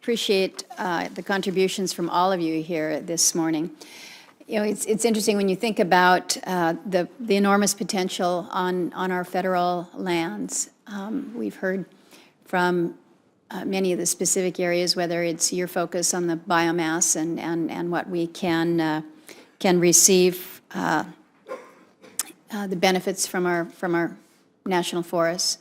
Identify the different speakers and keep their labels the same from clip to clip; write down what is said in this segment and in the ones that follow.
Speaker 1: appreciate the contributions from all of you here this morning. You know, it's interesting when you think about the enormous potential on our federal lands. We've heard from many of the specific areas, whether it's your focus on the biomass and what we can receive the benefits from our national forests.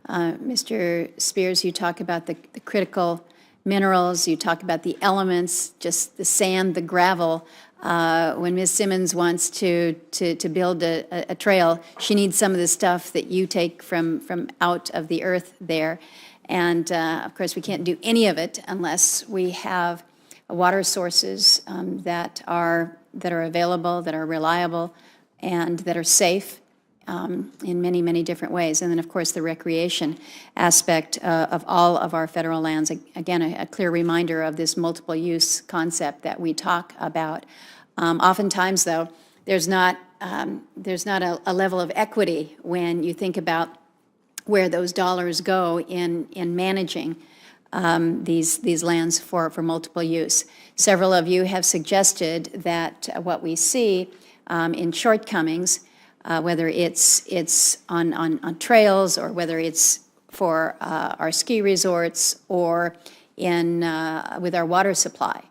Speaker 1: Mr. Spears, you talk about the critical minerals, you talk about the elements, just the sand, the gravel. When Ms. Simmons wants to build a trail, she needs some of the stuff that you take from out of the earth there. And of course, we can't do any of it unless we have water sources that are available, that are reliable, and that are safe in many, many different ways. And then, of course, the recreation aspect of all of our federal lands. Again, a clear reminder of this multiple use concept that we talk about. Oftentimes, though, there's not a level of equity when you think about where those dollars go in managing these lands for multiple use. Several of you have suggested that what we see in shortcomings, whether it's on trails or whether it's for our ski resorts or with our water supply.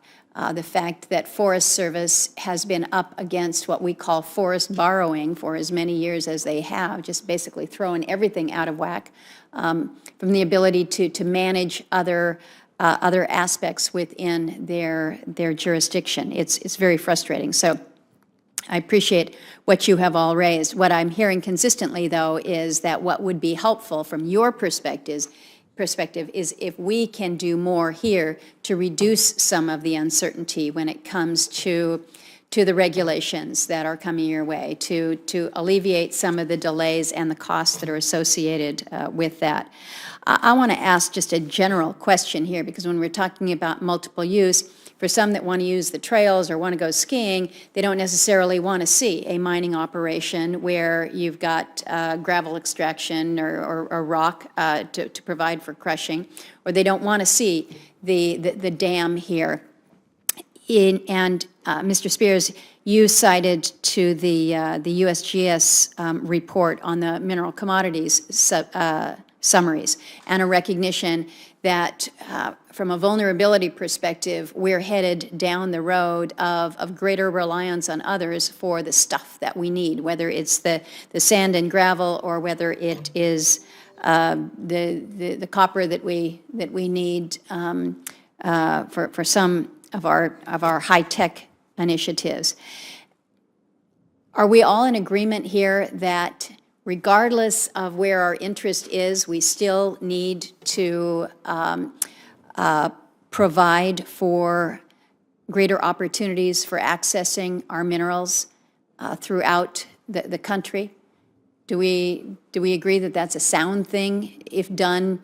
Speaker 1: The fact that Forest Service has been up against what we call forest borrowing for as many years as they have, just basically throwing everything out of whack from the ability to manage other aspects within their jurisdiction. It's very frustrating. So I appreciate what you have all raised. What I'm hearing consistently, though, is that what would be helpful from your perspective is if we can do more here to reduce some of the uncertainty when it comes to the regulations that are coming your way, to alleviate some of the delays and the costs that are associated with that. I want to ask just a general question here, because when we're talking about multiple use, for some that want to use the trails or want to go skiing, they don't necessarily want to see a mining operation where you've got gravel extraction or rock to provide for crushing, or they don't want to see the dam here. Mr. Spears, you cited to the USGS report on the mineral commodities summaries and a recognition that from a vulnerability perspective, we're headed down the road of greater reliance on others for the stuff that we need, whether it's the sand and gravel or whether it is the copper that we need for some of our high-tech initiatives. Are we all in agreement here that regardless of where our interest is, we still need to provide for greater opportunities for accessing our minerals throughout the country? Do we agree that that's a sound thing if done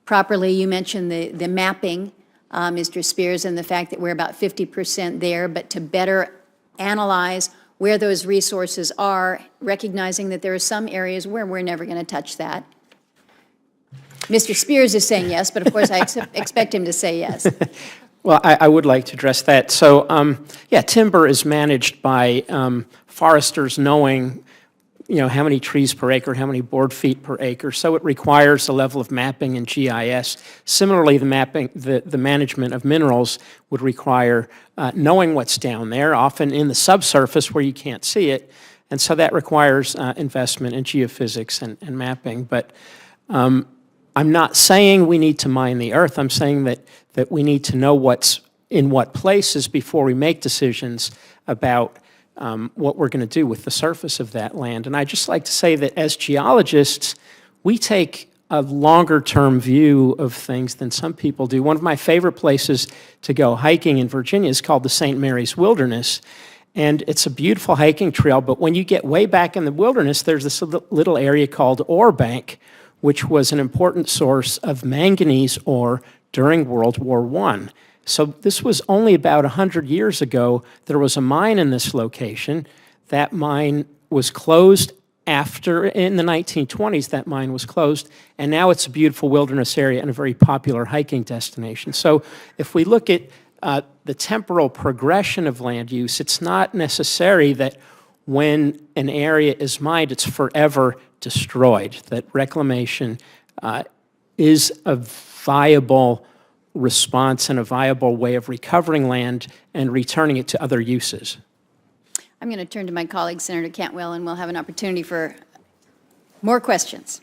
Speaker 1: properly? You mentioned the mapping, Mr. Spears, and the fact that we're about 50% there, but to better analyze where those resources are, recognizing that there are some areas where we're never going to touch that. Mr. Spears is saying yes, but of course I expect him to say yes.
Speaker 2: Well, I would like to address that. So, yeah, timber is managed by foresters knowing, how many trees per acre, how many board feet per acre. So it requires a level of mapping and GIS. Similarly, the management of minerals would require knowing what's down there, often in the subsurface where you can't see it. And so that requires investment in geophysics and mapping. But I'm not saying we need to mine the earth. I'm saying that we need to know what's in what places before we make decisions about what we're going to do with the surface of that land. And I'd just like to say that as geologists, we take a longer-term view of things than some people do. One of my favorite places to go hiking in Virginia is called the St. Mary's Wilderness. And it's a beautiful hiking trail, but when you get way back in the wilderness, there's this little area called Ore Bank, which was an important source of manganese ore during World War I. So this was only about 100 years ago. There was a mine in this location. That mine was closed after, in the 1920s, that mine was closed, and now it's a beautiful wilderness area and a very popular hiking destination. So if we look at the temporal progression of land use, it's not necessary that when an area is mined, it's forever destroyed, that reclamation is a viable response and a viable way of recovering land and returning it to other uses.
Speaker 1: I'm going to turn to my colleague, Senator Cantwell, and we'll have an opportunity for more questions.